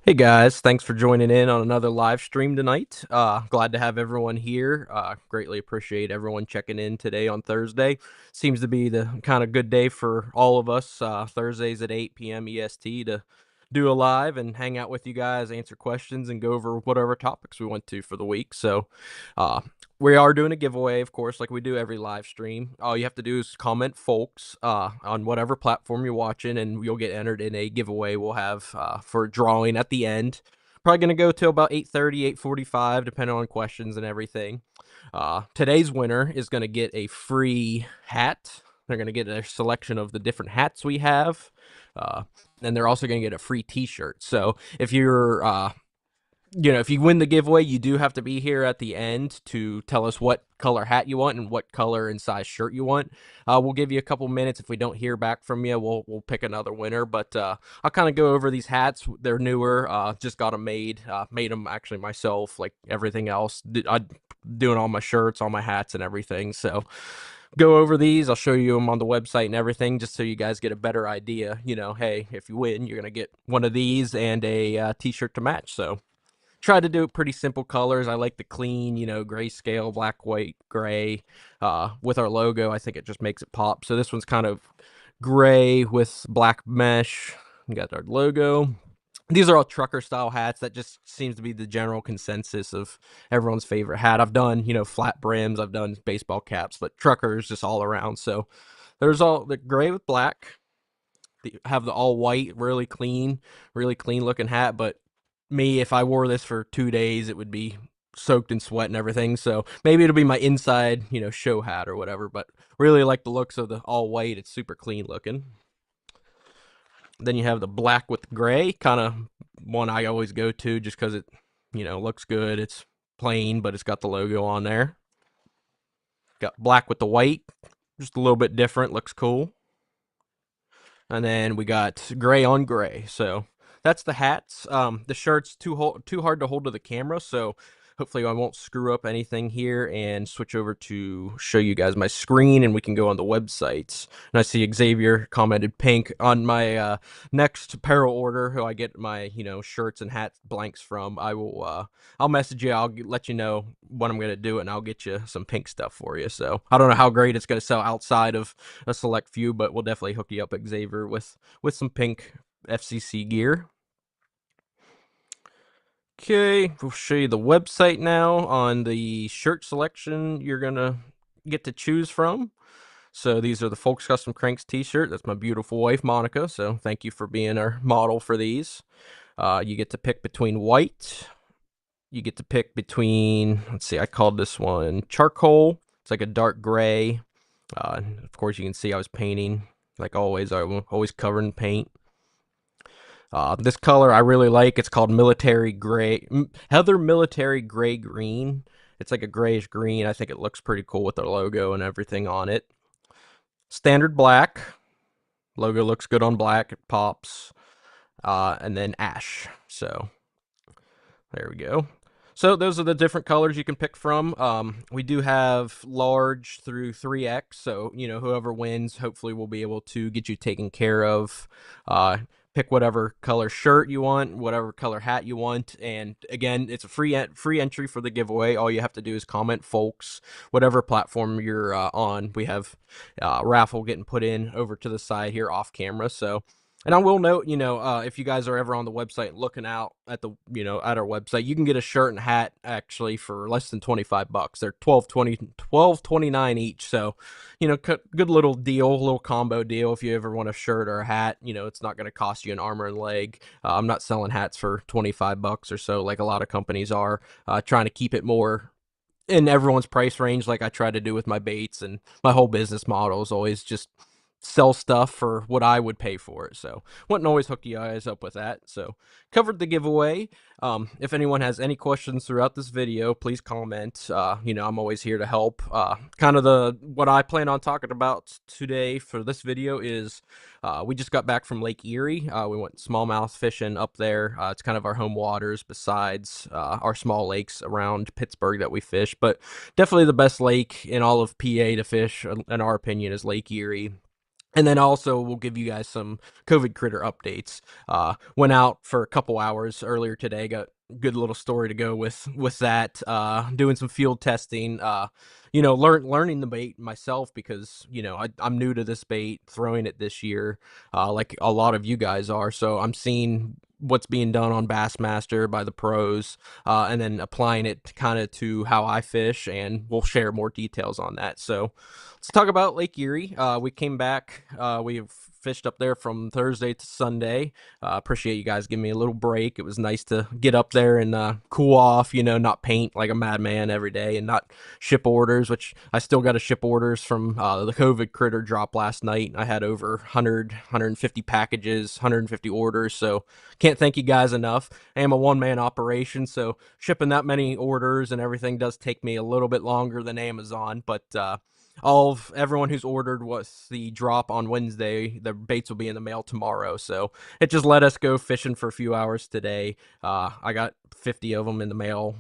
Hey guys, thanks for joining in on another live stream tonight. Glad to have everyone here. Greatly appreciate everyone checking in today on Thursday. Seems to be the kind of good day for all of us. Thursdays at 8 p.m. EST to do a live and hang out with you guys, answer questions, and go over whatever topics we want to for the week. So, uh, we are doing a giveaway, of course, like we do every live stream. All you have to do is comment Folks on whatever platform you're watching, and you'll get entered in a giveaway we'll have for drawing at the end. Probably going to go till about 8:30, 8:45, depending on questions and everything. Today's winner is going to get a free hat. They're going to get a selection of the different hats we have. And they're also going to get a free t-shirt. So if you're if you win the giveaway, you do have to be here at the end to tell us what color hat you want and what color and size shirt you want. We'll give you a couple minutes. If we don't hear back from you, we'll pick another winner. But I'll kind of go over these hats. They're newer. Just got them made. Made them actually myself, like everything else. I'm doing all my shirts, all my hats, and everything. So go over these. I'll show you them on the website and everything, just so you guys get a better idea. Hey, if you win, you're gonna get one of these and a t-shirt to match. So try to do it pretty simple colors. I like the clean, grayscale, black, white, gray. With our logo, I think it just makes it pop. So this one's kind of gray with black mesh. We got our logo. These are all trucker style hats. That just seems to be the general consensus of everyone's favorite hat. I've done, flat brims. I've done baseball caps, but truckers just all around. So there's all the gray with black. Have the all white, really clean looking hat, but me, if I wore this for 2 days, it would be soaked in sweat and everything. So maybe it'll be my inside, show hat or whatever. But really like the looks of the all white. It's super clean looking. Then you have the black with gray, kind of one I always go to just because it, looks good. It's plain, but it's got the logo on there. Got black with the white, just a little bit different. Looks cool. And then we got gray on gray. So that's the hats. The shirt's too hard to hold to the camera, so hopefully I won't screw up anything here and switch over to show you guys my screen, and we can go on the website. And I see Xavier commented pink on my next apparel order, who I get my shirts and hat blanks from. I'll message you. I'll let you know when I'm gonna do it, and I'll get you some pink stuff for you. So I don't know how great it's gonna sell outside of a select few, but we'll definitely hook you up, Xavier, with some pink FCC gear. Okay, we'll show you the website now on the shirt selection you're gonna get to choose from. So these are the Folks Custom Cranks t-shirt. That's my beautiful wife, Monica. So thank you for being our model for these. You get to pick between white. You get to pick between, let's see, I called this one charcoal. It's like a dark gray. Of course, you can see I was painting. Like always, I'm always covered in paint. This color I really like. It's called military gray, heather military gray green. It's like a grayish green. I think it looks pretty cool with the logo and everything on it. Standard black. Logo looks good on black. It pops. And then ash. So there we go. So those are the different colors you can pick from. We do have large through 3X. So, whoever wins, hopefully we'll be able to get you taken care of. Pick whatever color shirt you want, whatever color hat you want. And again, it's a free entry for the giveaway. All you have to do is comment Folks, whatever platform you're on. We have raffle getting put in over to the side here off camera. So, and I will note, if you guys are ever on the website looking out at the, at our website, you can get a shirt and hat actually for less than $25. They're $12.29 each. So, good little deal, little combo deal. If you ever want a shirt or a hat, it's not going to cost you an arm and leg. I'm not selling hats for $25 or so, like a lot of companies are, trying to keep it more in everyone's price range, like I try to do with my baits. And my whole business model is always just sell stuff for what I would pay for it. So wouldn't always hook you guys up with that. So covered the giveaway. If anyone has any questions throughout this video, please comment. I'm always here to help. Kind of what I plan on talking about today for this video is we just got back from Lake Erie. We went smallmouth fishing up there. It's kind of our home waters besides our small lakes around Pittsburgh that we fish, but definitely the best lake in all of PA to fish, in our opinion, is Lake Erie. And then also we'll give you guys some COVID critter updates. Went out for a couple hours earlier today. Got a good little story to go with that. Doing some field testing. Learning the bait myself because I'm new to this bait, throwing it this year, like a lot of you guys are. So I'm seeing what's being done on Bassmaster by the pros, and then applying it kind of to how I fish, and we'll share more details on that. So let's talk about Lake Erie. We came back. We fished up there from Thursday to Sunday. Appreciate you guys giving me a little break. It was nice to get up there and cool off, not paint like a madman every day and not ship orders, which I still got to ship orders from the COVID critter drop last night. I had over 150 packages, 150 orders. So can't thank you guys enough. I am a one-man operation, so shipping that many orders and everything does take me a little bit longer than Amazon, but all of everyone who's ordered was the drop on Wednesday. The baits will be in the mail tomorrow. So it just let us go fishing for a few hours today. I got 50 of them in the mail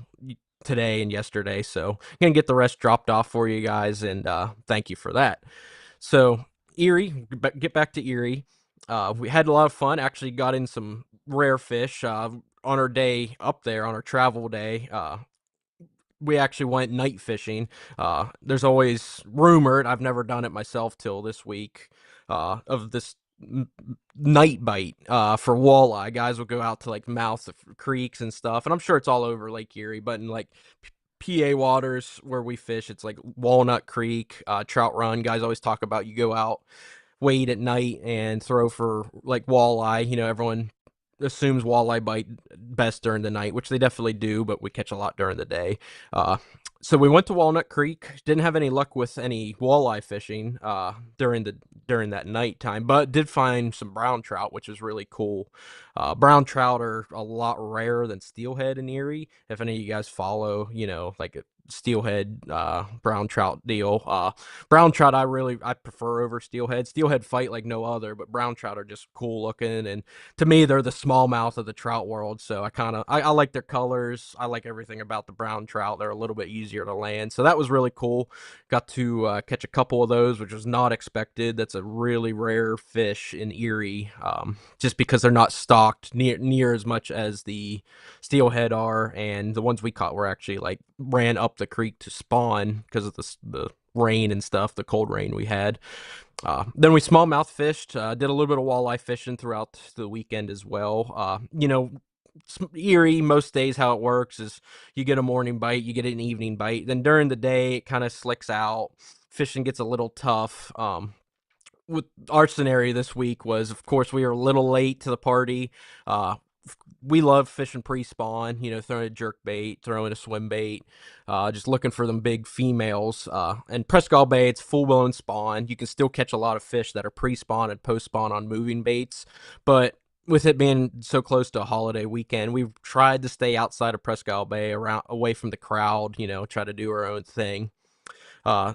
today and yesterday. So I'm going to get the rest dropped off for you guys. And thank you for that. So Erie, get back to Erie. We had a lot of fun. Actually got in some rare fish on our day up there, on our travel day. We actually went night fishing. There's always rumored, I've never done it myself till this week, of this night bite for walleye. Guys will go out to like mouths of creeks and stuff, and I'm sure it's all over Lake Erie, but in like PA waters where we fish, it's like Walnut Creek, Trout Run. Guys always talk about you go out wade at night and throw for like walleye. Everyone assumes walleye bite best during the night, which they definitely do, but we catch a lot during the day. So we went to Walnut Creek. Didn't have any luck with any walleye fishing during that night time, but did find some brown trout, which is really cool. Brown trout are a lot rarer than steelhead in Erie. If any of you guys follow, like a steelhead brown trout deal. Brown trout I prefer over steelhead. Steelhead fight like no other, but brown trout are just cool looking, and to me they're the smallmouth of the trout world. So I like their colors. I like everything about the brown trout. They're a little bit easier to land, so that was really cool. Got to catch a couple of those, which was not expected. That's a really rare fish in Erie, just because they're not stocked near as much as the steelhead are, and the ones we caught were actually like ran up the creek to spawn because of the rain and stuff, the cold rain we had. Then we smallmouth fished, did a little bit of walleye fishing throughout the weekend as well. Erie, most days how it works is you get a morning bite, you get an evening bite. Then during the day, it kind of slicks out. Fishing gets a little tough. With our scenario this week was, of course, we were a little late to the party. We love fishing pre-spawn, throwing a jerk bait, throwing a swim bait, just looking for them big females. And Presque Bay, it's full-blown spawn. You can still catch a lot of fish that are pre-spawn and post-spawn on moving baits, but with it being so close to a holiday weekend, we've tried to stay outside of Presque Bay, away from the crowd, try to do our own thing.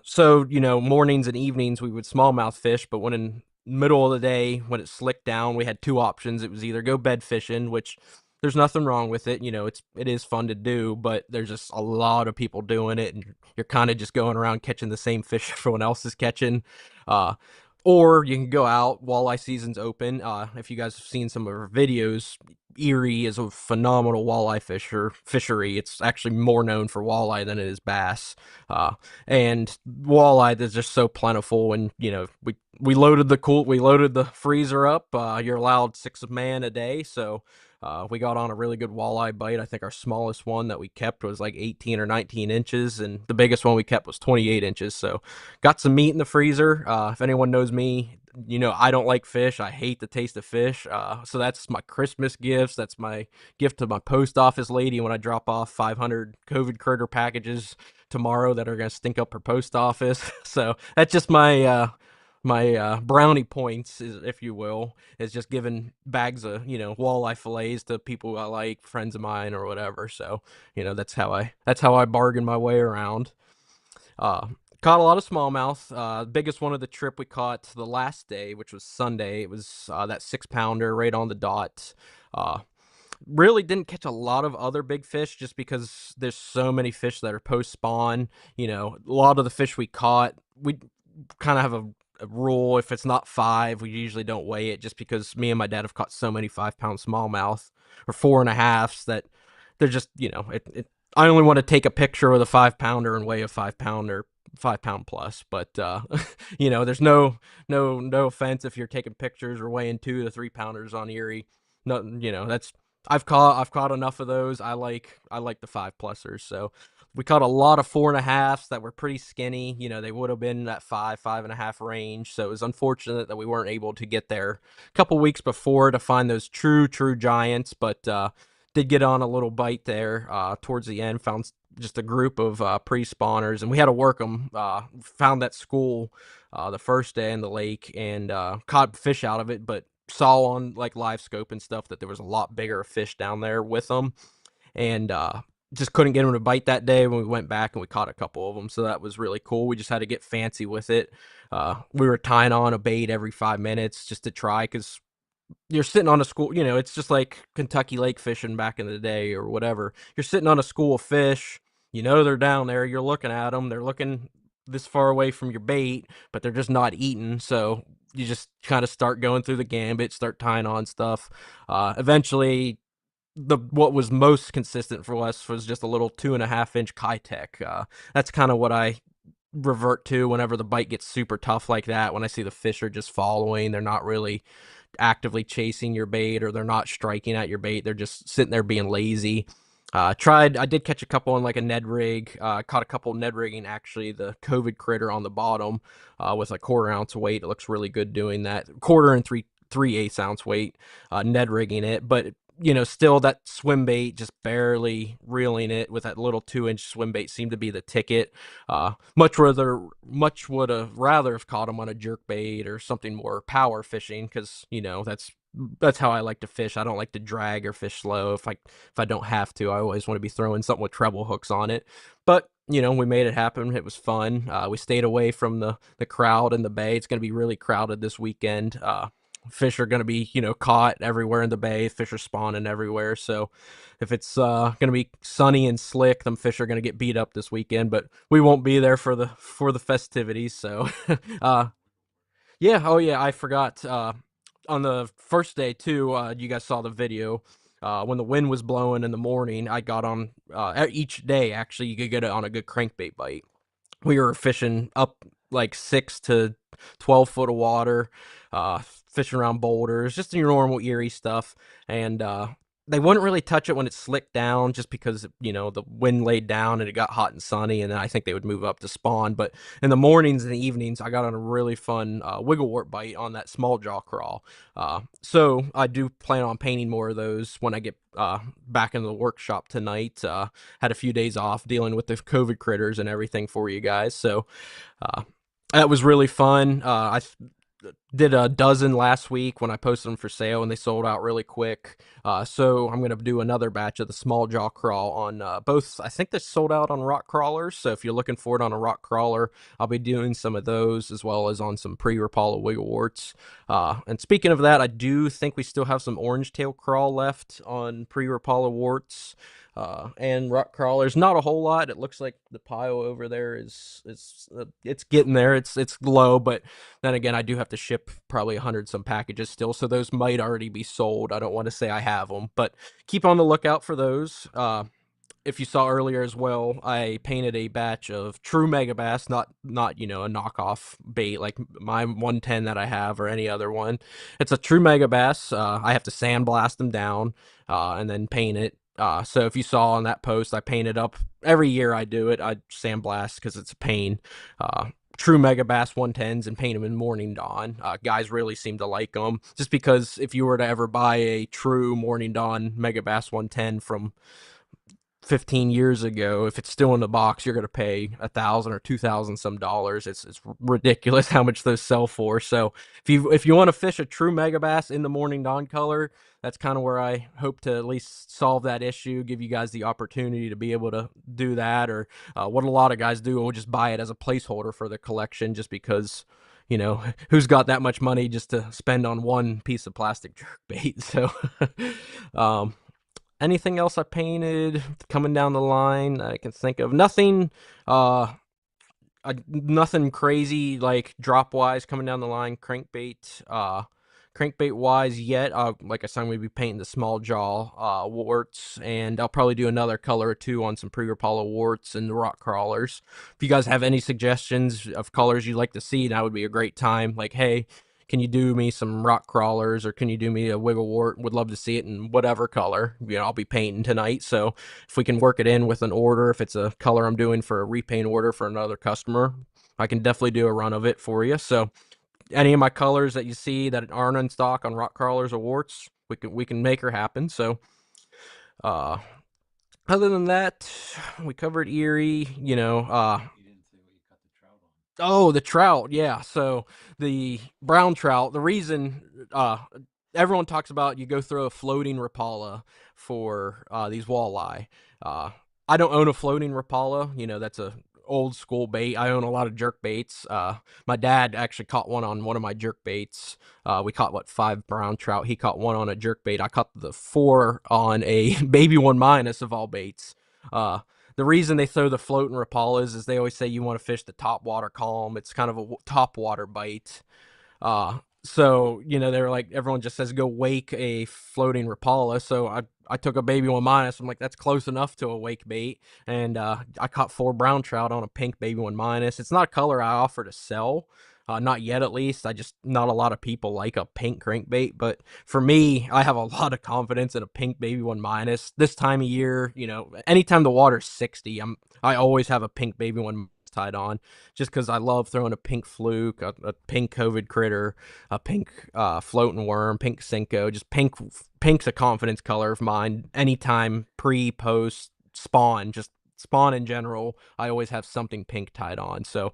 So, mornings and evenings we would smallmouth fish, but when in middle of the day, when it slicked down, we had two options. It was either go bed fishing, which there's nothing wrong with it. It is fun to do, but there's just a lot of people doing it, and you're kind of just going around catching the same fish everyone else is catching. Uh, or you can go out. Walleye season's open. If you guys have seen some of our videos, Erie is a phenomenal walleye fishery. It's actually more known for walleye than it is bass. And walleye is just so plentiful. And we loaded the freezer up. You're allowed 6 man a day, so we got on a really good walleye bite. I think our smallest one that we kept was like 18 or 19 inches, and the biggest one we kept was 28 inches. So got some meat in the freezer. If anyone knows me, I don't like fish. I hate the taste of fish. So that's my Christmas gifts. That's my gift to my post office lady when I drop off 500 COVID critter packages tomorrow that are going to stink up her post office. So that's just my brownie points, if you will, is just giving bags of walleye fillets to people I like, friends of mine or whatever. So that's how I bargain my way around. Caught a lot of smallmouth. Biggest one of the trip we caught the last day, which was Sunday. It was that 6 pounder right on the dot. Really didn't catch a lot of other big fish just because there's so many fish that are post spawn. A lot of the fish we caught, we kind of have rule. If it's not 5, we usually don't weigh it, just because me and my dad have caught so many 5-pound smallmouth or 4.5s that they're just, I only want to take a picture with a 5-pounder and weigh a 5-pounder, 5 pound plus. But there's no offense if you're taking pictures or weighing 2 to 3 pounders on Erie. No, that's I've caught enough of those. I like the 5 plusers. So we caught a lot of 4.5s that were pretty skinny. They would have been that 5.5 range. So it was unfortunate that we weren't able to get there a couple weeks before to find those true giants. But did get on a little bite there towards the end. Found just a group of pre-spawners, and we had to work them. Found that school the first day in the lake, and caught fish out of it, but saw on like live scope and stuff that there was a lot bigger fish down there with them, and just couldn't get them to bite that day. When we went back and we caught a couple of them, so that was really cool. We just had to get fancy with it. We were tying on a bait every 5 minutes just to try, because you're sitting on a school, it's just like Kentucky lake fishing back in the day or whatever. You're sitting on a school of fish, they're down there, you're looking at them, they're looking this far away from your bait, but they're just not eating. So you just kind of start going through the gambit, start tying on stuff. Eventually, what was most consistent for us was just a little 2.5 inch Kitech. That's kind of what I revert to whenever the bite gets super tough like that. When I see the fish are just following, they're not really actively chasing your bait, or they're not striking at your bait, they're just sitting there being lazy. I did catch a couple on like a Ned rig. Caught a couple Ned rigging actually the COVID critter on the bottom with a 1/4 ounce weight. It looks really good doing that. Quarter and 3/8 ounce weight Ned rigging it, but still that swim bait just barely reeling it with that little 2 inch swim bait seemed to be the ticket. Much would have rather have caught them on a jerk bait or something more power fishing, because that's how I like to fish. I don't like to drag or fish slow. If I don't have to, I always want to be throwing something with treble hooks on it. But we made it happen. It was fun. We stayed away from the crowd in the bay. It's going to be really crowded this weekend. Fish are going to be caught everywhere in the bay. Fish are spawning everywhere. So if it's going to be sunny and slick, them fish are going to get beat up this weekend. But we won't be there for the festivities. So yeah. Oh yeah, I forgot. On the first day too, you guys saw the video. When the wind was blowing in the morning, I got on each day. Actually, you could get it on a good crankbait bite. We were fishing up like 6 to 12 foot of water, fishing around boulders, just your normal Erie stuff. And they wouldn't really touch it when it slicked down, just because the wind laid down and it got hot and sunny, and then I think they would move up to spawn. But in the mornings and the evenings, I got on a really fun wiggle wart bite on that small jaw crawl. So I do plan on painting more of those when I get back in the workshop tonight. Had a few days off dealing with the COVID critters and everything for you guys, so uh, that was really fun. I did a dozen last week when I posted them for sale, and they sold out really quick. So I'm gonna do another batch of the small jaw crawl on both. I think they sold out on rock crawlers, so if you're looking for it on a rock crawler, I'll be doing some of those, as well as on some pre-Rapala wiggle warts. And speaking of that, I do think we still have some orange tail crawl left on pre-Rapala warts. And rock crawlers, not a whole lot. It looks like the pile over there is it's getting there. It's low, but then again, I do have to ship probably 100 some packages still, so those might already be sold. I don't want to say I have them, but keep on the lookout for those. If you saw earlier as well, I painted a batch of true megabass, not a knockoff bait like my 110 that I have or any other one. It's a true megabass. I have to sandblast them down and then paint it. So if you saw on that post, I painted up every year. I do it. I sandblast because it's a pain. True megabass 110s and paint them in morning dawn. Guys really seem to like them, just because if you were to ever buy a true morning dawn megabass 110 from 15 years ago, if it's still in the box, you're going to pay 1,000 or 2,000 some dollars. It's ridiculous how much those sell for. So if you want to fish a true megabass in the morning dawn color, that's kind of where I hope to at least solve that issue, give you guys the opportunity to be able to do that. Or what a lot of guys do, will just buy it as a placeholder for the collection, just because who's got that much money just to spend on one piece of plastic jerk bait. So um anything else I painted coming down the line I can think of? Nothing nothing crazy like drop wise coming down the line crankbait wise yet. Like I said, I'm gonna be painting the small jaw warts, and I'll probably do another color or two on some pre-rapala warts and the rock crawlers. If you guys have any suggestions of colors you'd like to see, that would be a great time. Like, hey, can you do me some rock crawlers, or can you do me a wiggle wart? Would love to see it in whatever color. I'll be painting tonight, so if we can work it in with an order, if it's a color I'm doing for a repaint order for another customer, I can definitely do a run of it for you. So any of my colors that you see that aren't in stock on rock crawlers or warts, we can make her happen. So uh other than that, we covered Erie, Oh, the trout, yeah. So the brown trout, the reason everyone talks about you go throw a floating Rapala for these walleye. Uh I don't own a floating Rapala, that's a old school bait. I own a lot of jerk baits. My dad actually caught one on one of my jerk baits. We caught five brown trout. He caught one on a jerk bait. I caught the four on a baby one minus of all baits. Uh the reason they throw the floating Rapalas is they always say you want to fish the top water column. It's kind of a top water bite. So they're like everyone just says go wake a floating Rapala. So I took a baby one minus. I'm like that's close enough to a wake bait, and I caught four brown trout on a pink baby one minus. It's not a color I offer to sell. Not yet, at least. I just not a lot of people like a pink crankbait, but for me, I have a lot of confidence in a pink baby one minus. This time of year, anytime the water's 60, I always have a pink baby one tied on, just because I love throwing a pink fluke, a pink COVID critter, a pink floating worm, pink Cinco. Just pink's a confidence color of mine. Anytime pre, post, spawn, just spawn in general, I always have something pink tied on. So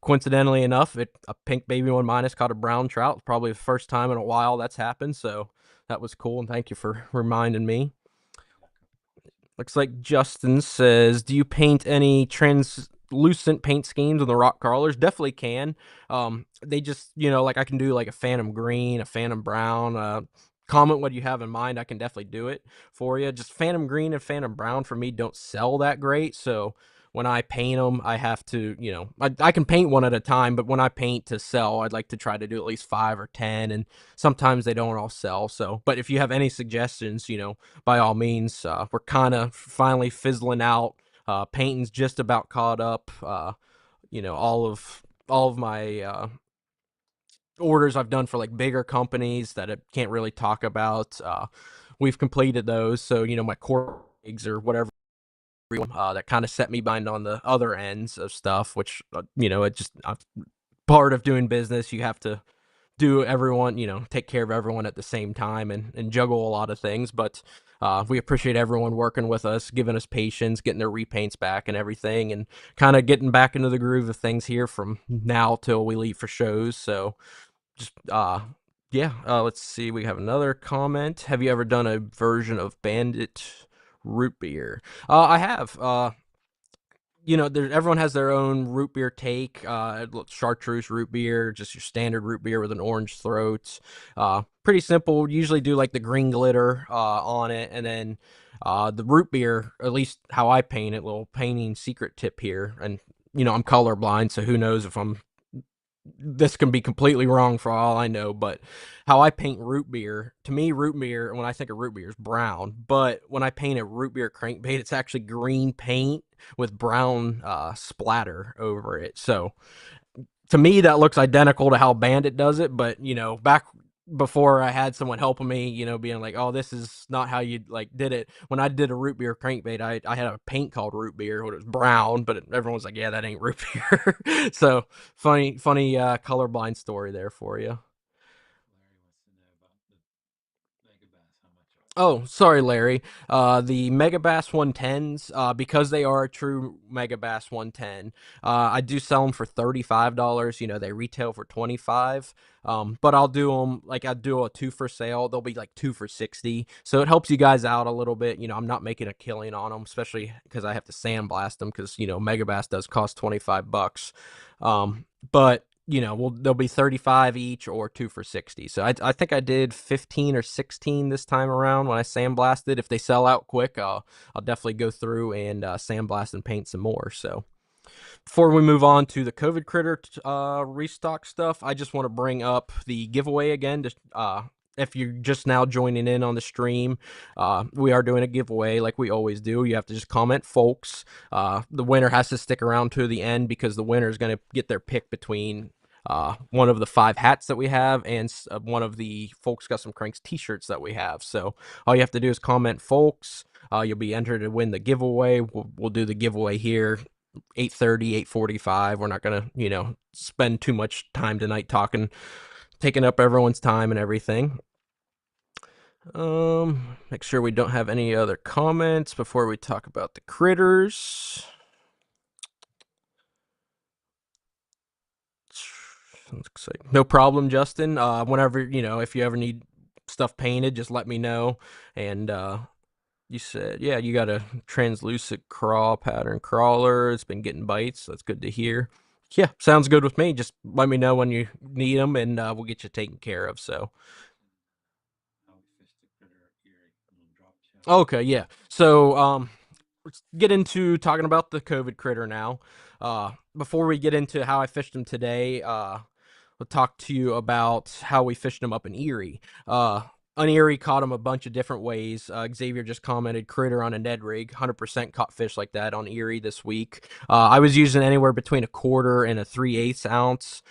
coincidentally enough, a pink baby one minus caught a brown trout. Probably the first time in a while that's happened. So that was cool, and thank you for reminding me. Looks like Justin says, "Do you paint any translucent paint schemes on the rock crawlers?" Definitely can. They just, like I can do like a phantom green, a phantom brown. Comment what you have in mind. I can definitely do it for you. Just phantom green and phantom brown for me don't sell that great, so when I paint them, I have to, I can paint one at a time, but when I paint to sell, I'd like to try to do at least 5 or 10, and sometimes they don't all sell. So, but if you have any suggestions, by all means, we're kind of finally fizzling out. Painting's just about caught up. All of my orders I've done for like bigger companies that I can't really talk about. We've completed those, so my core gigs or whatever. That kind of set me behind on the other ends of stuff, which it just part of doing business. You have to do everyone, take care of everyone at the same time and juggle a lot of things. But we appreciate everyone working with us, giving us patience, getting their repaints back and everything, and kind of getting back into the groove of things here from now till we leave for shows. So just yeah, let's see. We have another comment. Have you ever done a version of Bandit root beer? I have. Everyone has their own root beer take. Chartreuse root beer, just your standard root beer with an orange throat. Pretty simple. Usually do like the green glitter on it, and then the root beer. At least how I paint it. Little painting secret tip here, and I'm colorblind, so who knows if this can be completely wrong for all I know, but how I paint root beer, to me, root beer, when I think of root beer, is brown. But when I paint a root beer crankbait, it's actually green paint with brown splatter over it. So to me, that looks identical to how Bandit does it. But back before I had someone helping me, being like, "Oh, this is not how you like did it." When I did a root beer crankbait, I had a paint called root beer, when it was brown, but everyone was like, "Yeah, that ain't root beer." So funny, colorblind story there for you. Oh, sorry, Larry. The Megabass 110s, because they are a true Megabass 110, I do sell them for $35. They retail for 25. But I'll do them like I do a two for sale. They'll be like two for 60. So it helps you guys out a little bit. I'm not making a killing on them, especially because I have to sandblast them because Megabass does cost 25 bucks. But they'll be 35 each or two for 60. So I think I did 15 or 16 this time around when I sandblasted. If they sell out quick, I'll definitely go through and sandblast and paint some more. So Before we move on to the COVID critter restock stuff, I just want to bring up the giveaway again. Just if you're just now joining in on the stream, we are doing a giveaway like we always do. You have to just comment Fulks. The winner has to stick around to the end because the winner is going to get their pick between one of the 5 hats that we have and one of the Folks Custom Cranks t-shirts that we have. So all you have to do is comment Folks. You'll be entered to win the giveaway. We'll do the giveaway here 8:30, 8:45. We're not gonna, spend too much time tonight taking up everyone's time and everything. Make sure we don't have any other comments before we talk about the critters. Looks like no problem, Justin. Whenever, if you ever need stuff painted, just let me know. And you said, yeah, you got a translucent crawl pattern crawler. It's been getting bites. So that's good to hear. Yeah, sounds good with me. Just let me know when you need them, and we'll get you taken care of. So, okay, yeah. So, let's get into talking about the COVID critter now. Before we get into how I fished them today, we'll talk to you about how we fished them up in Erie. On Erie, caught them a bunch of different ways. Xavier just commented critter on a Ned rig, 100% caught fish like that on Erie this week. I was using anywhere between a quarter and a 3/8 ounce,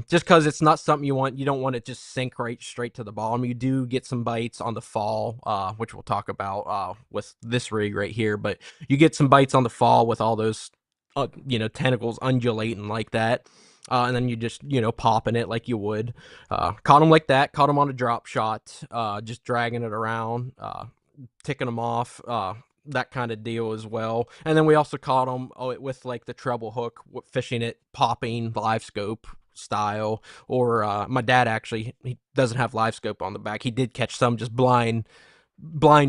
just because it's not something you want. You don't want it just sink right straight to the bottom. You do get some bites on the fall, which we'll talk about with this rig right here. But you get some bites on the fall with all those, tentacles undulating like that. And then you just, popping it like you would. Caught him like that. Caught him on a drop shot, just dragging it around, ticking them off, that kind of deal as well. And then we also caught him with like the treble hook, fishing it, popping live scope style. Or my dad actually, he doesn't have live scope on the back. He did catch some just blind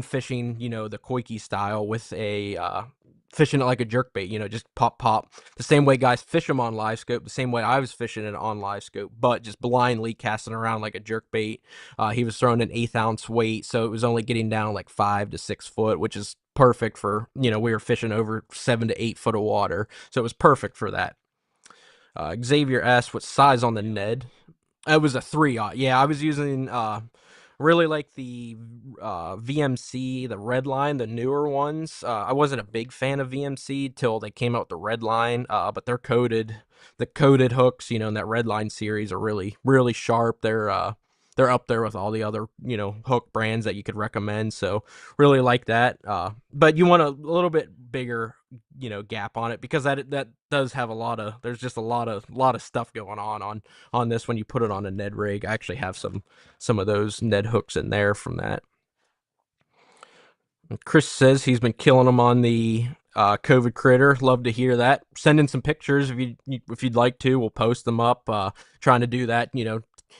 fishing, the koiki style with a fishing it like a jerk bait, just pop pop. The same way guys fish them on live scope, the same way I was fishing it on live scope, but just blindly casting around like a jerk bait. He was throwing an 1/8 ounce weight, so it was only getting down like 5 to 6 foot, which is perfect for, we were fishing over 7 to 8 foot of water, so it was perfect for that. Xavier asked what size on the Ned. It was a 3/0. Yeah, I was using really like the VMC, the red line, the newer ones. I wasn't a big fan of VMC till they came out with the red line, but the coated hooks, in that red line series are really, really sharp. They're up there with all the other, hook brands that you could recommend. So really like that. But you want a little bit bigger, gap on it because that does have there's just a lot of stuff going on this when you put it on a Ned rig. I actually have some of those Ned hooks in there from that. Chris says he's been killing them on the COVID critter. Love to hear that. Send in some pictures if you'd like to. We'll post them up. Trying to do that.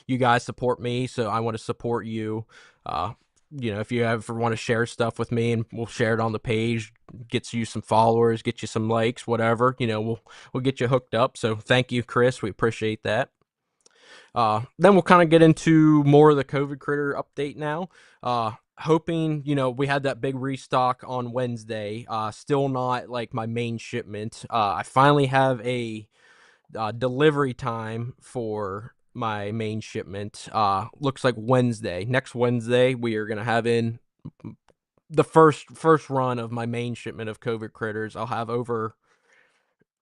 You guys support me, so I want to support you. If you ever want to share stuff with me, and we'll share it on the page, gets you some followers, get you some likes, whatever. We'll get you hooked up. So thank you, Chris. We appreciate that. Then we'll kind of get into more of the COVID critter update now. Hoping, we had that big restock on Wednesday. Still not like my main shipment. I finally have a delivery time for my main shipment. Looks like next Wednesday, we are gonna have in the first run of my main shipment of COVID critters. I'll have over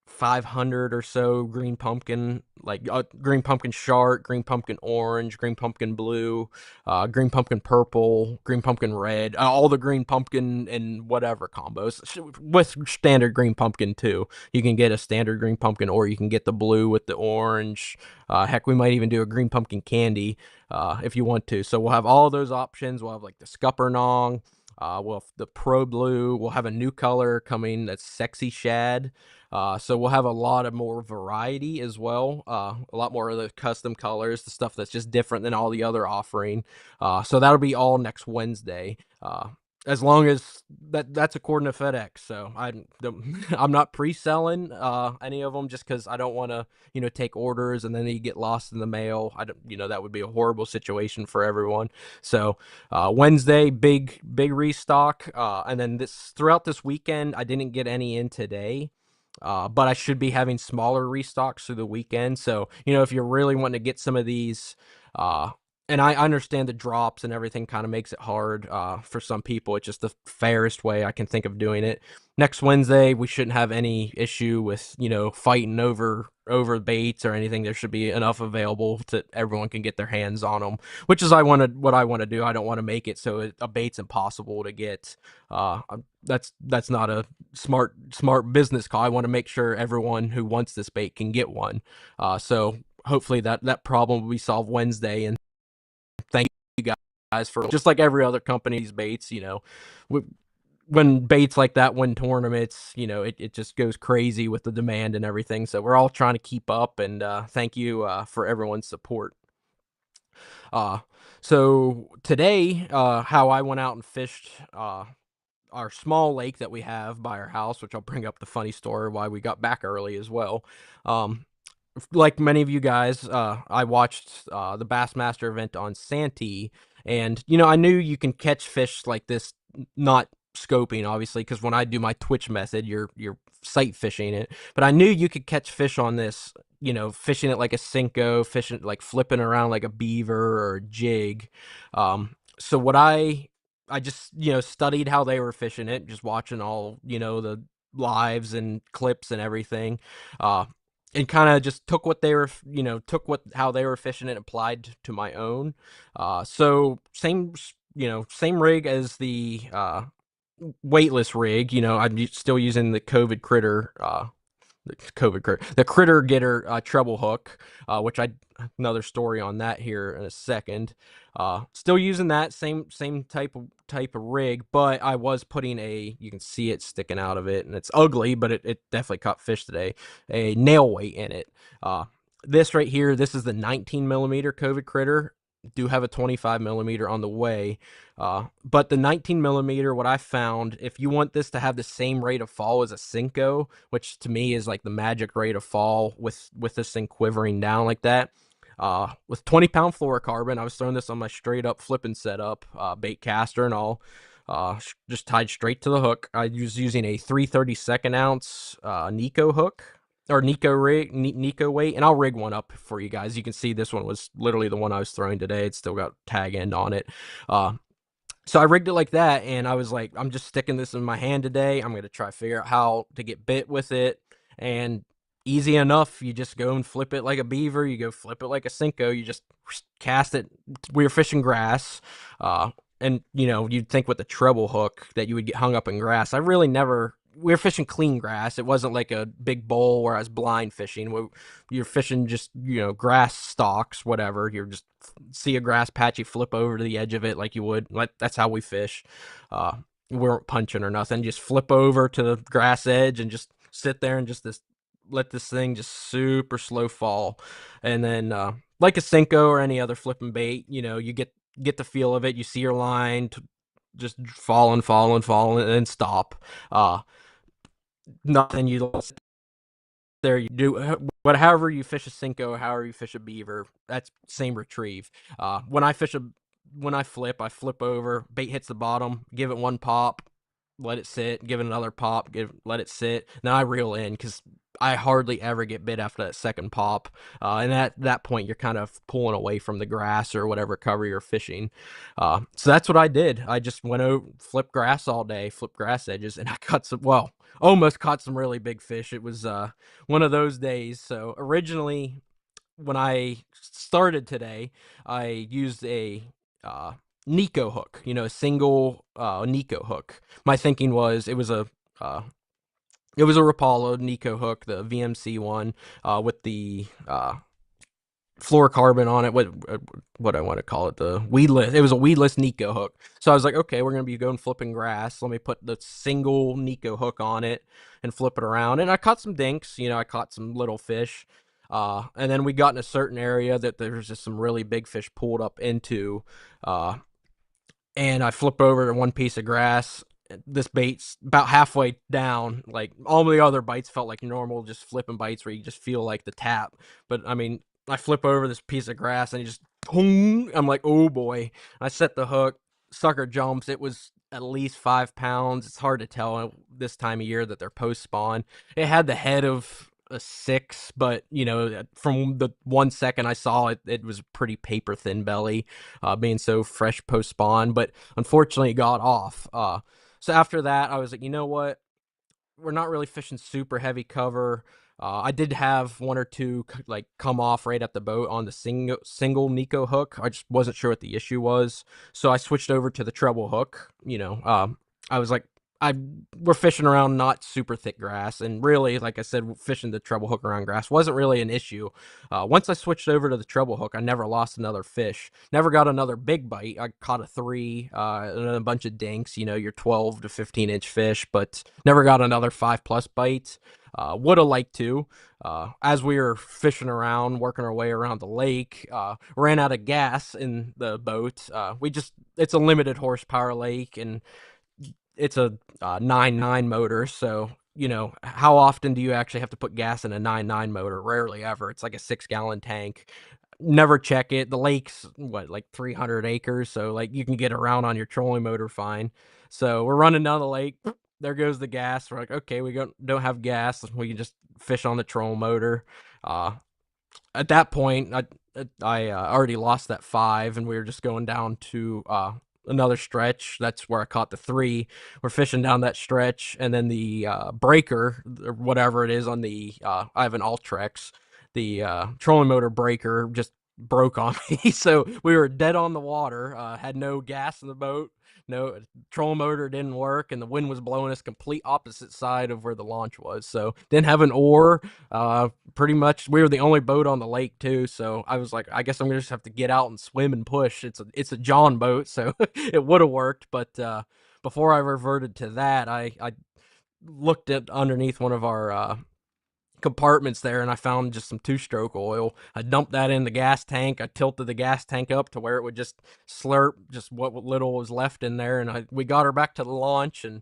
500 or so green pumpkin, like green pumpkin shark, green pumpkin orange, green pumpkin blue, green pumpkin purple, green pumpkin red, all the green pumpkin and whatever combos with standard green pumpkin too. You can get a standard green pumpkin or you can get the blue with the orange. Heck, we might even do a green pumpkin candy if you want to. So we'll have all of those options. We'll have like the Scuppernong. We'll have the Pro Blue. We'll have a new color coming that's Sexy Shad. So we'll have a lot of more variety as well. A lot more of the custom colors, the stuff that's just different than all the other offering. So that'll be all next Wednesday. As long as that's according to FedEx. So I'm not pre-selling any of them just because I don't want to take orders and then they get lost in the mail. I don't, that would be a horrible situation for everyone. So Wednesday, big restock, and then throughout this weekend I didn't get any in today. But I should be having smaller restocks through the weekend. So, if you're really wanting to get some of these, uh, and I understand the drops and everything kind of makes it hard for some people. It's just the fairest way I can think of doing it. Next Wednesday, we shouldn't have any issue with fighting over baits or anything. There should be enough available to everyone can get their hands on them, which is what I want to do. I don't want to make it so a bait's impossible to get. Uh, that's not a smart business call. I want to make sure everyone who wants this bait can get one. So hopefully that problem will be solved Wednesday. And thank you guys for just like every other company's baits. When baits like that win tournaments, it just goes crazy with the demand and everything. So we're all trying to keep up. And thank you for everyone's support. Uh, so today, how I went out and fished our small lake that we have by our house, which I'll bring up the funny story why we got back early as well. Um, like many of you guys, I watched the Bassmaster event on Santee, and I knew you can catch fish like this, not scoping obviously, because when I do my Twitch method, you're sight fishing it. But I knew you could catch fish on this, fishing it like a Senko, fishing like flipping around like a beaver or a jig. So what I just studied how they were fishing it, just watching all the lives and clips and everything. And kind of just took what they were, how they were fishing it, applied to my own. So same rig as the weightless rig. I'm still using the the critter getter treble hook, which another story on that here in a second. Still using that same type of rig, but I was putting you can see it sticking out of it, and it's ugly, but it definitely caught fish today. A nail weight in it. This right here, this is the 19 millimeter COVID critter. Do have a 25 millimeter on the way. But the 19 millimeter, what I found, if you want this to have the same rate of fall as a Senko, which to me is like the magic rate of fall with this thing quivering down like that, with 20-pound fluorocarbon, I was throwing this on my straight up flipping setup, bait caster and all, just tied straight to the hook. I was using a 3/32 ounce Nico hook, or Nico weight, and I'll rig one up for you guys. You can see this one was literally the one I was throwing today. It's still got tag end on it. So I rigged it like that, and I was like, I'm just sticking this in my hand today. I'm going to try to figure out how to get bit with it. And easy enough. You just go and flip it like a beaver. You go flip it like a Senko. You just cast it. We were fishing grass. And, you'd think with the treble hook that you would get hung up in grass. I really never. We were fishing clean grass. It wasn't like a big bowl where I was blind fishing. You're fishing just, grass stalks, whatever. You're just see a grass patch, you flip over to the edge of it like you would. That's how we fish. We weren't punching or nothing. Just flip over to the grass edge and just sit there and let this thing just super slow fall. And then, like a Senko or any other flipping bait, you get the feel of it. You see your line just falling, and then stop. Nothing you there. You do however you fish a Senko, however you fish a beaver. That's same retrieve. When I flip, I flip over. Bait hits the bottom. Give it one pop. Let it sit. Give it another pop. Let it sit. Then I reel in because I hardly ever get bit after that second pop. And at that point, you're kind of pulling away from the grass or whatever cover you're fishing. So that's what I did. I just went over, flipped grass all day, flipped grass edges, and I almost caught some really big fish. It was one of those days. So originally, when I started today, I used a Nico hook, a single Nico hook. My thinking was it was a Rapala Nico hook, the VMC one, with the fluorocarbon on it. What I want to call it, the weedless. It was a weedless Nico hook. So I was like, okay, we're gonna be going flipping grass. Let me put the single Nico hook on it and flip it around. And I caught some dinks. I caught some little fish. And then we got in a certain area that there's just some really big fish pulled up into. And I flip over to one piece of grass. This bait's about halfway down. Like all the other bites felt like normal, just flipping bites where you just feel like the tap. But I mean, I flip over this piece of grass and he just, boom. I'm like, oh boy. I set the hook. Sucker jumps. It was at least 5 pounds. It's hard to tell this time of year that they're post spawn. It had the head of a 6, but from the 1 second I saw it, it was a pretty paper thin belly, being so fresh post spawn. But unfortunately, it got off. So after that, I was like, you know what? We're not really fishing super heavy cover. I did have one or two like come off right at the boat on the single Nico hook. I just wasn't sure what the issue was, so I switched over to the treble hook. I was like, I we're fishing around not super thick grass, and really, like I said, fishing the treble hook around grass wasn't really an issue. Once I switched over to the treble hook, I never lost another fish. Never got another big bite. I caught a 3, and a bunch of dinks. Your 12 to 15 inch fish, but never got another 5+ bite. Would have liked to. As we were fishing around, working our way around the lake, ran out of gas in the boat. It's a limited horsepower lake, and it's a 9.9 motor. So, how often do you actually have to put gas in a 9.9 motor? Rarely ever. It's like a 6-gallon tank. Never check it. The lake's what, like 300 acres, so like you can get around on your trolling motor fine. So we're running down the lake. There goes the gas. We're like, okay, we don't have gas. We can just fish on the troll motor. Uh, at that point, I already lost that 5, and we were just going down to another stretch. That's where I caught the 3. We're fishing down that stretch, and then the breaker, or whatever it is on the I have an Ultrex, the trolling motor breaker just broke on me. So we were dead on the water. Had no gas in the boat. No, trolling motor didn't work, and the wind was blowing us complete opposite side of where the launch was. So didn't have an oar. Pretty much we were the only boat on the lake too. So I was like, I guess I'm gonna just have to get out and swim and push. It's a John boat, so it would have worked. But before I reverted to that, I looked at underneath one of our compartments there, and I found just some 2-stroke oil. I dumped that in the gas tank. I tilted the gas tank up to where it would just slurp just what little was left in there, and we got her back to the launch, and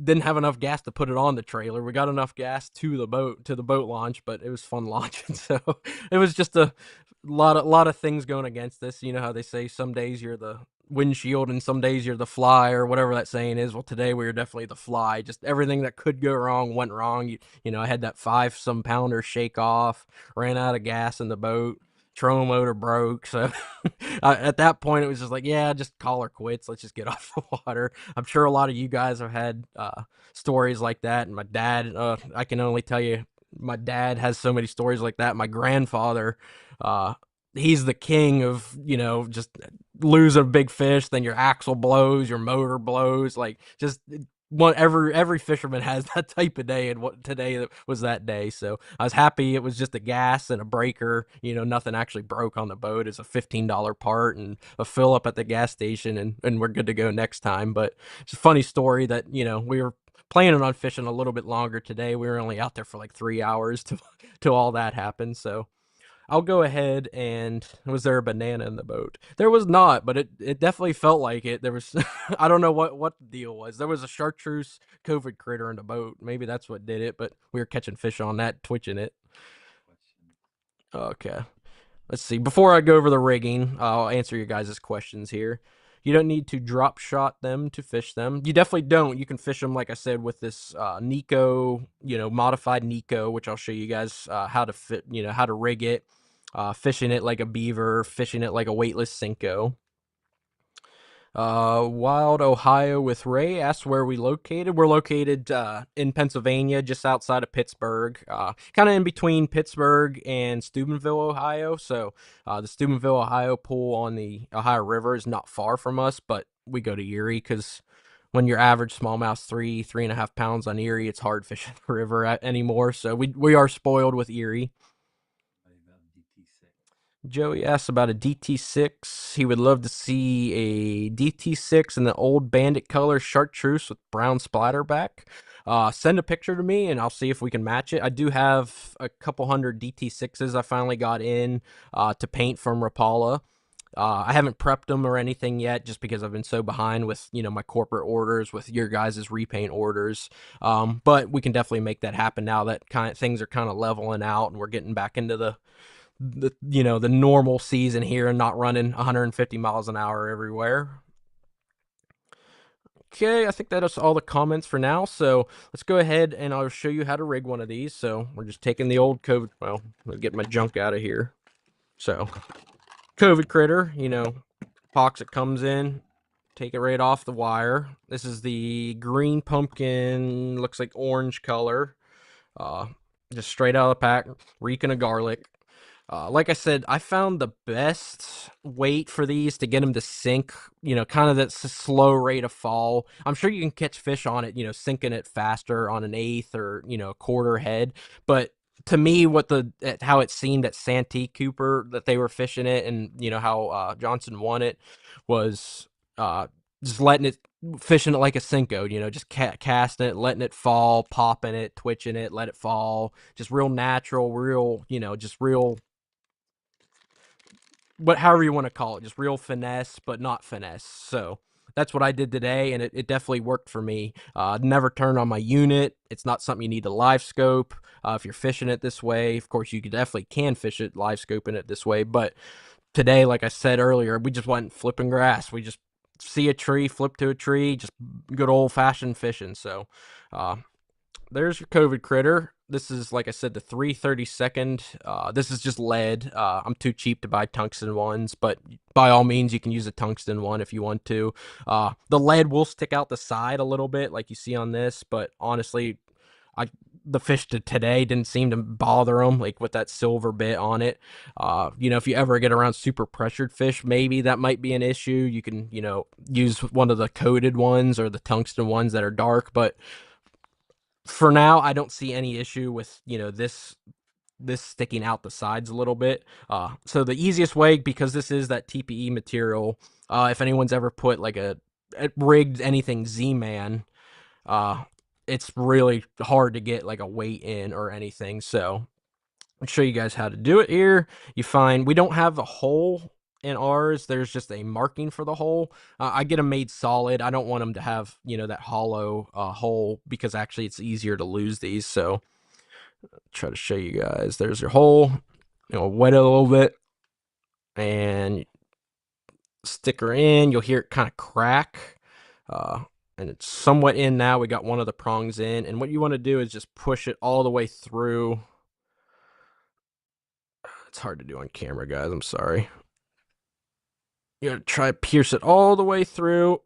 didn't have enough gas to put it on the trailer. We got enough gas to the boat launch, but it was fun launching. So it was just a lot of things going against this. You know how they say some days you're the windshield and some days you're the fly, or whatever that saying is. Well, today we were definitely the fly. Just everything that could go wrong went wrong. I had that 5 some pounder shake off, ran out of gas in the boat, trolling motor broke. So at that point, it was just like, yeah, just call her quits. Let's just get off the water. I'm sure a lot of you guys have had stories like that. And my dad, I can only tell you, my dad has so many stories like that. My grandfather, uh, he's the king of, just lose a big fish, then your axle blows, your motor blows, like just every fisherman has that type of day, and what today was that day. So I was happy it was just a gas and a breaker. Nothing actually broke on the boat. It's a $15 part and a fill up at the gas station, and we're good to go next time. But it's a funny story that we were planning on fishing a little bit longer today. We were only out there for like 3 hours to all that happened. So I'll go ahead and was there a banana in the boat? There was not, but it definitely felt like it. There was I don't know what the deal was. There was a chartreuse COVID critter in the boat. Maybe that's what did it, but we were catching fish on that, twitching it. Okay. Let's see. Before I go over the rigging, I'll answer your guys' questions here. You don't need to drop shot them to fish them. You definitely don't. You can fish them, like I said, with this Nico, modified Nico, which I'll show you guys how to fit, how to rig it. Fishing it like a beaver, fishing it like a weightless Senko. Wild Ohio with Ray asks where we located. We're located in Pennsylvania, just outside of Pittsburgh, kind of in between Pittsburgh and Steubenville, Ohio. So the Steubenville, Ohio pool on the Ohio River is not far from us, but we go to Erie because when your average smallmouth's 3.5 pounds on Erie, it's hard fishing the river anymore. So we are spoiled with Erie. Joey asks about a DT6. He would love to see a DT6 in the old bandit color chartreuse with brown splatterback. Send a picture to me and I'll see if we can match it. I do have a couple hundred DT6s I finally got in to paint from Rapala. I haven't prepped them or anything yet just because I've been so behind with, my corporate orders, with your guys' repaint orders. But we can definitely make that happen now that things are kind of leveling out and we're getting back into the normal season here and not running 150 miles an hour everywhere. Okay, I think that is all the comments for now. So let's go ahead and I'll show you how to rig one of these. So we're just taking the old COVID. Well, let me get my junk out of here. So COVID critter, box it comes in. Take it right off the wire. This is the green pumpkin, looks like orange color. Uh, just straight out of the pack, reeking of garlic. Like I said, I found the best weight for these to get them to sink, kind of that slow rate of fall. I'm sure you can catch fish on it, sinking it faster on an eighth or, a quarter head. But to me, how it seemed at Santee Cooper that they were fishing it and, how Johnson won it was uh, just letting it, fishing it like a Cinco, just casting it, letting it fall, popping it, twitching it, let it fall. Just real natural, real, just real, however you want to call it, just real finesse, but not finesse. So that's what I did today, and it definitely worked for me. Never turned on my unit. It's not something you need to live scope. If you're fishing it this way, of course, you definitely can fish it live scoping it this way. But today, like I said earlier, we just went flipping grass. We just see a tree, flip to a tree, just good old fashioned fishing. So, uh, there's your COVID critter. This is, like I said, the 332nd. This is just lead. I'm too cheap to buy tungsten ones, but by all means, you can use a tungsten one if you want to. The lead will stick out the side a little bit, like you see on this, but honestly, I the fish today didn't seem to bother them, like with that silver bit on it. If you ever get around super pressured fish, maybe that might be an issue. You can, use one of the coated ones or the tungsten ones that are dark, but for now, I don't see any issue with this sticking out the sides a little bit. So the easiest way, because this is that TPE material, if anyone's ever put like a rigged anything Z-Man, uh, it's really hard to get like a weight in or anything. So I'll show you guys how to do it here. You find we don't have a hole in ours. There's just a marking for the hole. I get them made solid. I don't want them to have, that hollow hole because actually it's easier to lose these. So try to show you guys. There's your hole. Wet it a little bit and stick her in. You'll hear it kind of crack. And it's somewhat in now. We got one of the prongs in. And what you want to do is just push it all the way through. It's hard to do on camera, guys. I'm sorry. You gotta try to pierce it all the way through.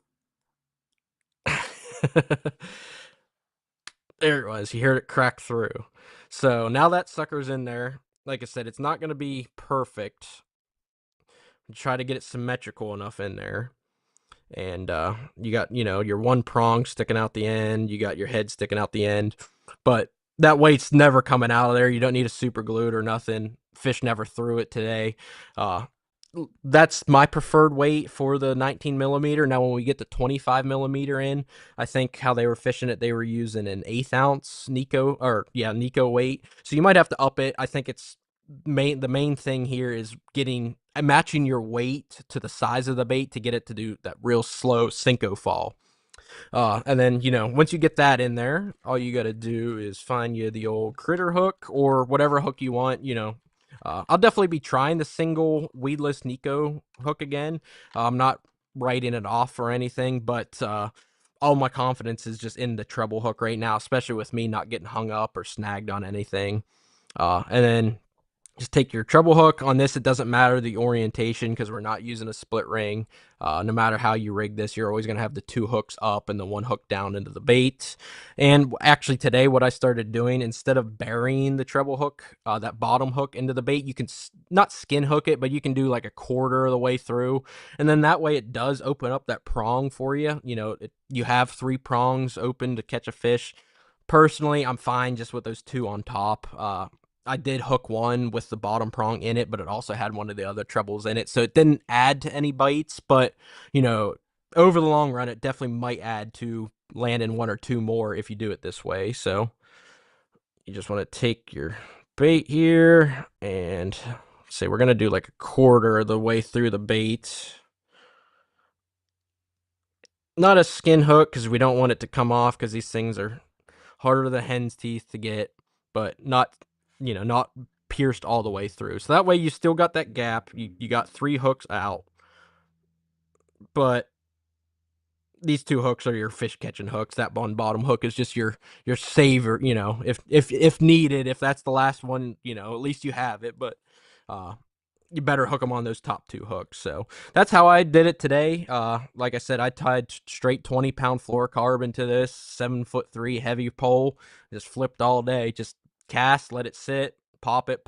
There it was. You heard it crack through. So now that sucker's in there. Like I said, it's not going to be perfect. Try to get it symmetrical enough in there. And you got, your one prong sticking out the end. You got your head sticking out the end. But that weight's never coming out of there. You don't need a super glued or nothing. Fish never threw it today. That's my preferred weight for the 19 millimeter. Now, when we get the 25 millimeter in, I think how they were fishing it, they were using an 1/8 ounce Nico weight. So you might have to up it. I think the main thing here is matching your weight to the size of the bait to get it to do that real slow Cinco fall. And then, once you get that in there, all you got to do is find you the old critter hook or whatever hook you want, I'll definitely be trying the single weedless Nico hook again. I'm not writing it off or anything, but all my confidence is just in the treble hook right now, especially with me not getting hung up or snagged on anything. And then just take your treble hook. On this, it doesn't matter the orientation because we're not using a split ring. No matter how you rig this, you're always going to have the two hooks up and the one hook down into the bait. And actually today, what I started doing, instead of burying the treble hook, that bottom hook into the bait, you can not skin hook it, but you can do like a quarter of the way through. And then that way it does open up that prong for you. You have 3 prongs open to catch a fish. Personally, I'm fine just with those 2 on top. I did hook one with the bottom prong in it, but it also had one of the other trebles in it. So it didn't add to any bites, but, over the long run, it definitely might add to landing 1 or 2 more if you do it this way. So you just want to take your bait here and say we're going to do like a quarter of the way through the bait. Not a skin hook because we don't want it to come off because these things are harder than hen's teeth to get, but not pierced all the way through. So that way you still got that gap. You got 3 hooks out, but these two hooks are your fish catching hooks. That one bottom hook is just your saver, if needed, if that's the last one, at least you have it. But uh you better hook them on those top two hooks. So that's how I did it today. Like I said, I tied straight 20-pound fluorocarbon to this 7'3" heavy pole. Just flipped all day. Just cast, let it sit, pop it,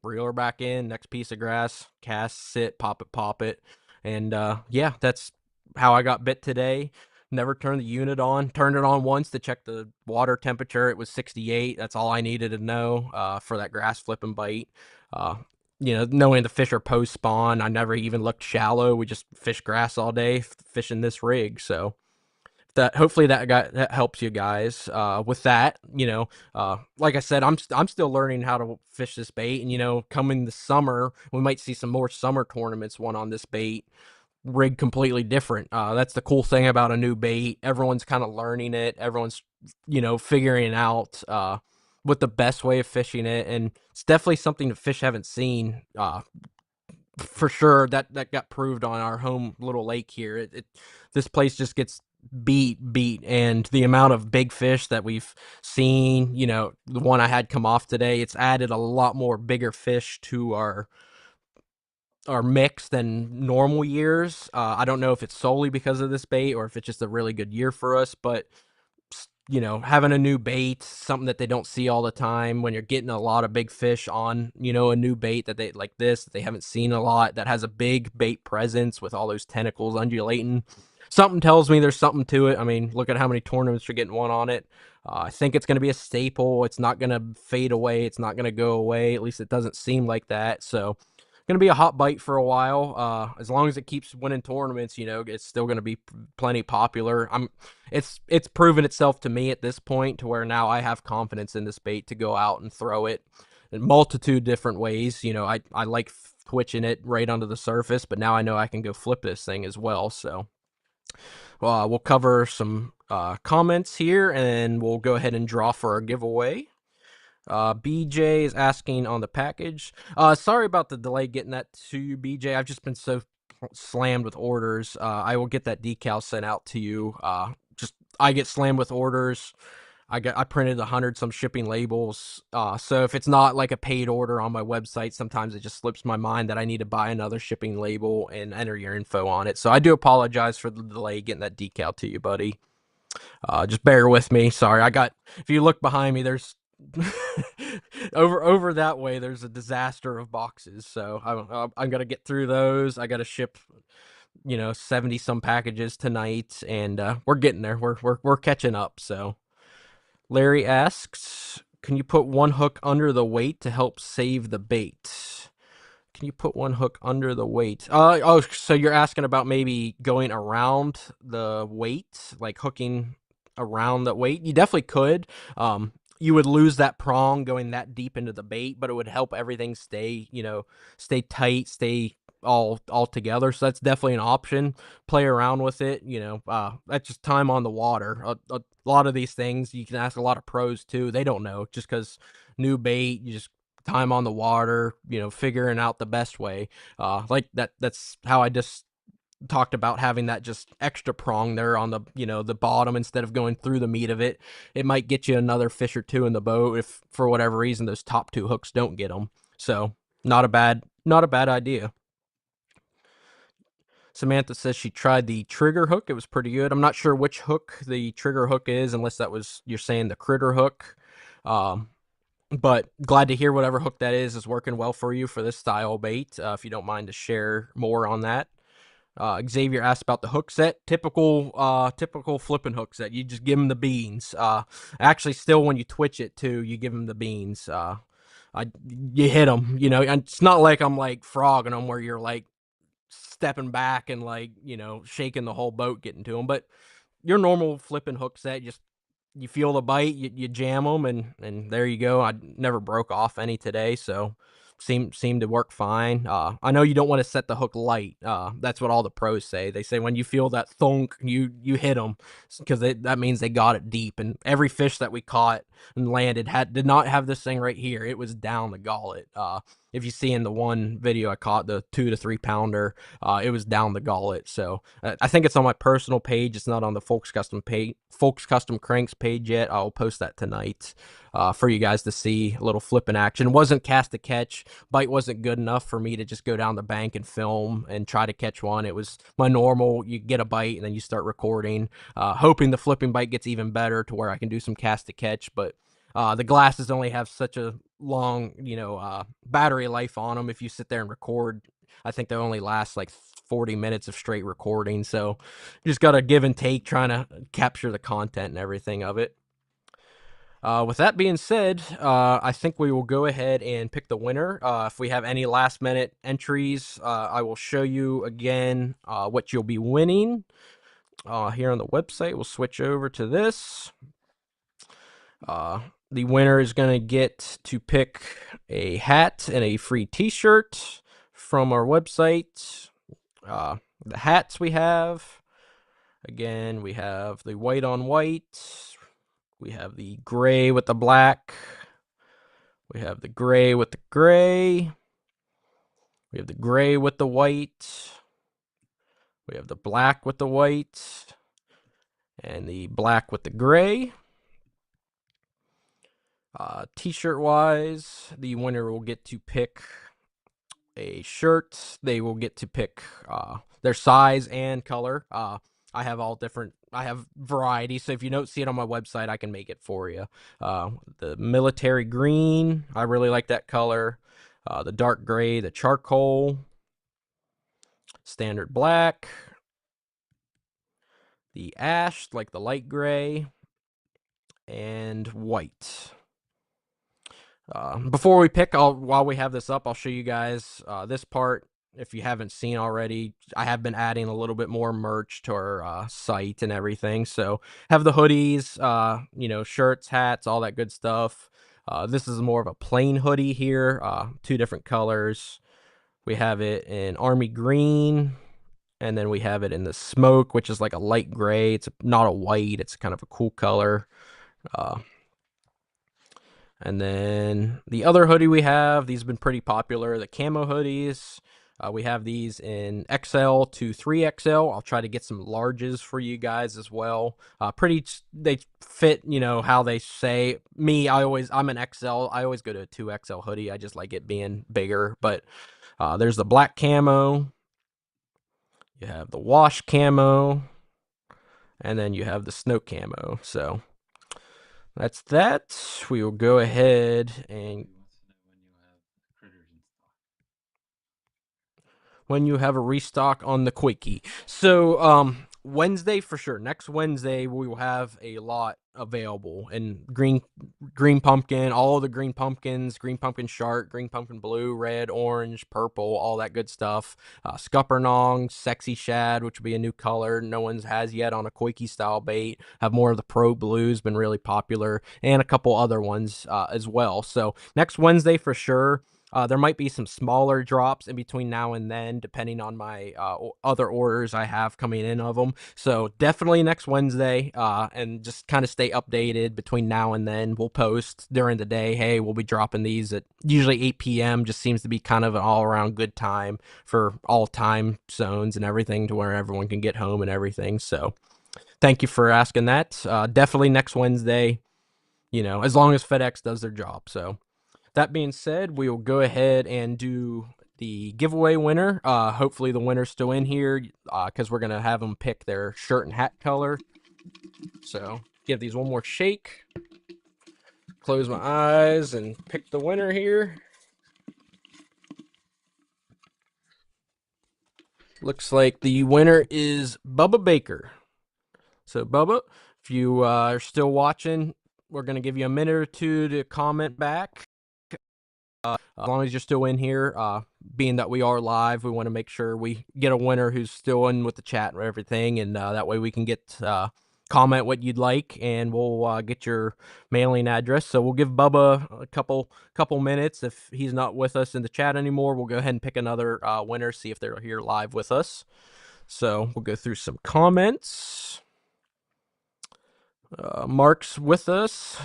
reel her back in. Next piece of grass, cast, sit, pop it, and yeah, that's how I got bit today. Never turned the unit on. Turned it on once to check the water temperature. It was 68. That's all I needed to know for that grass flipping bite. Uh, knowing the fish are post spawn, I never even looked shallow. We just fish grass all day, fishing this rig. So that hopefully that helps you guys. With that, like I said, I'm still learning how to fish this bait, and coming the summer, we might see some more summer tournaments. One on this bait rig completely different. That's the cool thing about a new bait. Everyone's kind of learning it. Everyone's figuring out what the best way of fishing it, and it's definitely something that fish haven't seen. For sure, that got proved on our home little lake here. This place just gets beat, and the amount of big fish that we've seen, the one I had come off today, it's added a lot more bigger fish to our mix than normal years. I don't know if it's solely because of this bait or if it's just a really good year for us, but having a new bait, something that they don't see all the time when you're getting a lot of big fish on, a new bait that they like this, that they haven't seen a lot, that has a big bait presence with all those tentacles undulating. Something tells me there's something to it. I mean, look at how many tournaments are getting one on it. I think it's going to be a staple. It's not going to fade away. It's not going to go away. At least it doesn't seem like that. So going to be a hot bite for a while. As long as it keeps winning tournaments, it's still going to be plenty popular. It's proven itself to me at this point to where now I have confidence in this bait to go out and throw it in multitude different ways. I like twitching it right under the surface, but now I know I can go flip this thing as well. So we'll cover some comments here, and we'll go ahead and draw for our giveaway. BJ is asking on the package. Sorry about the delay getting that to you, BJ. I've just been so slammed with orders. I will get that decal sent out to you. Just I get slammed with orders. I printed 100 some shipping labels. So if it's not like a paid order on my website, sometimes it just slips my mind that I need to buy another shipping label and enter your info on it. So I do apologize for the delay getting that decal to you, buddy. Just bear with me. Sorry. If you look behind me, there's over that way, there's a disaster of boxes. So I'm gonna get through those. I gotta ship 70 some packages tonight, and we're getting there. We're catching up. So Larry asks, can you put one hook under the weight to help save the bait? Can you put one hook under the weight? So you're asking about maybe going around the weight, like hooking around the weight? You definitely could. You would lose that prong going that deep into the bait, but it would help everything stay tight, stay all together. So that's definitely an option. Play around with it. That's just time on the water. A lot of these things you can ask a lot of pros too. They don't know, just because new bait, you just time on the water, figuring out the best way. Like that's how I just talked about having that just extra prong there on the the bottom instead of going through the meat of it. It might get you another fish or two in the boat if for whatever reason those top two hooks don't get them. So not a bad idea. Samantha says she tried the trigger hook. It was pretty good. I'm not sure which hook the trigger hook is, unless that was you're saying the critter hook. But glad to hear whatever hook that is working well for you for this style bait. If you don't mind to share more on that. Xavier asked about the hook set. Typical flipping hook set. You just give him the beans. Actually, still when you twitch it too, you give him the beans. You hit them. And it's not like I'm like frogging them where you're like stepping back and like shaking the whole boat getting to them. But your normal flipping hook set, just you feel the bite, you jam them, and there you go. I never broke off any today, so seemed to work fine. I know you don't want to set the hook light. That's what all the pros say. They say when you feel that thunk, you hit them because that means they got it deep. And every fish that we caught and landed. Did not have this thing right here. It was down the gullet. If you see in the one video I caught, the 2 to 3 pounder, it was down the gullet. So I think it's on my personal page. It's not on the Fulks Custom Cranks page yet. I'll post that tonight for you guys to see a little flipping action. It wasn't cast to catch. Bite wasn't good enough for me to just go down the bank and film and try to catch one. It was my normal. You get a bite and then you start recording, hoping the flipping bite gets even better to where I can do some cast to catch. But the glasses only have such a long, battery life on them. If you sit there and record, I think they only last like 40 minutes of straight recording. So you just got to give and take trying to capture the content and everything of it. With that being said, I think we will go ahead and pick the winner. If we have any last minute entries, I will show you again what you'll be winning. Here on the website, we'll switch over to this. The winner is going to get to pick a hat and a free t-shirt from our website. The hats we have, again, we have the white on white. We have the gray with the black. We have the gray with the gray. We have the gray with the white. We have the black with the white. And the black with the gray. T-shirt wise, the winner will get to pick a shirt. They will get to pick their size and color. I have all different. I have variety. So if you don't see it on my website, I can make it for you. The military green, I really like that color. The dark gray, the charcoal, standard black, the ash, like the light gray, and white. Before we pick, while we have this up, I'll show you guys this part. If you haven't seen already, I have been adding a little bit more merch to our site and everything. So have the hoodies, shirts, hats, all that good stuff. This is more of a plain hoodie here, 2 different colors. We have it in army green, and then we have it in the smoke, which is like a light gray. It's not a white. It's kind of a cool color. And then the other hoodie we have, these have been pretty popular, the camo hoodies. We have these in XL to 3XL. I'll try to get some larges for you guys as well. They fit, how they say. Me, I'm an XL. I always go to a 2XL hoodie. I just like it being bigger. But there's the black camo. You have the wash camo. And then you have the snow camo. So that's that. We will go ahead and when you have a restock on the Quickie. So Wednesday for sure. Next Wednesday we will have a lot available in green pumpkin, all of the green pumpkins, green pumpkin shark, green pumpkin blue, red, orange, purple, all that good stuff. Scuppernong, sexy shad, which will be a new color no one's has yet on a Quickie style bait. Have more of the pro blues, been really popular, and a couple other ones as well. So next Wednesday for sure. There might be some smaller drops in between now and then, depending on my other orders I have coming in of them. So definitely next Wednesday, and just kind of stay updated between now and then. We'll post during the day. Hey, we'll be dropping these at usually 8 p.m. Just seems to be kind of an all-around good time for all time zones and everything, to where everyone can get home and everything. So thank you for asking that. Definitely next Wednesday, as long as FedEx does their job. So that being said, we will go ahead and do the giveaway winner. Hopefully the winner's still in here, because we're going to have them pick their shirt and hat color. So give these one more shake. Close my eyes and pick the winner here. Looks like the winner is Bubba Baker. So Bubba, if you are still watching, we're going to give you a minute or two to comment back. As long as you're still in here, being that we are live, we want to make sure we get a winner who's still in with the chat and everything, and that way we can get comment what you'd like, and we'll get your mailing address. So we'll give Bubba a couple minutes. If he's not with us in the chat anymore, we'll go ahead and pick another winner, see if they're here live with us. So we'll go through some comments. Mark's with us.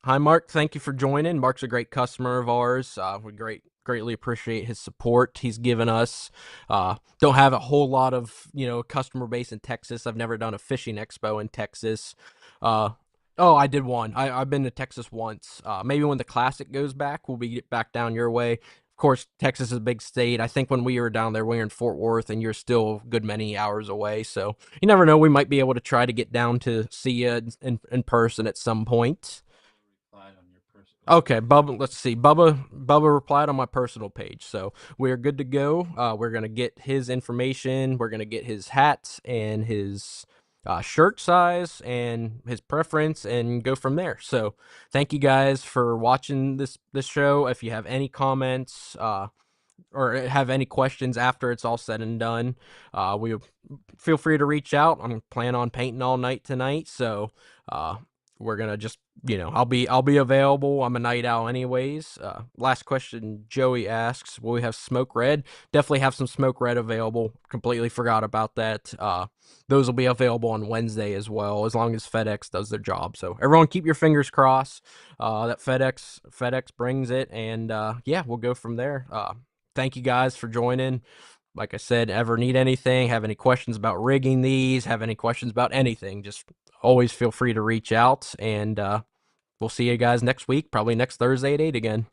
Hi, Mark. Thank you for joining. Mark's a great customer of ours. We greatly appreciate his support he's given us. Don't have a whole lot of customer base in Texas. I've never done a fishing expo in Texas. Uh, oh, I did one. I've been to Texas once. Maybe when the classic goes back, we'll be back down your way. Of course, Texas is a big state. I think when we were down there, we were in Fort Worth, and you're still a good many hours away. So you never know. We might be able to try to get down to see you in person at some point. Okay, Bubba. Let's see. Bubba replied on my personal page, so we're good to go. We're gonna get his information. We're gonna get his hat and his shirt size and his preference, and go from there. So, thank you guys for watching this show. If you have any comments, or have any questions after it's all said and done, we feel free to reach out. I'm planning on painting all night tonight, so uh, we're gonna just I'll be available. I'm a night owl anyways. Last question Joey asks: will we have smoke red? Definitely have some smoke red available. Completely forgot about that. Those will be available on Wednesday as well, as long as FedEx does their job. So everyone, keep your fingers crossed that FedEx brings it, and yeah, we'll go from there. Thank you guys for joining. Like I said, ever need anything, have any questions about rigging these, have any questions about anything, just always feel free to reach out. And we'll see you guys next week, probably next Thursday at 8 again.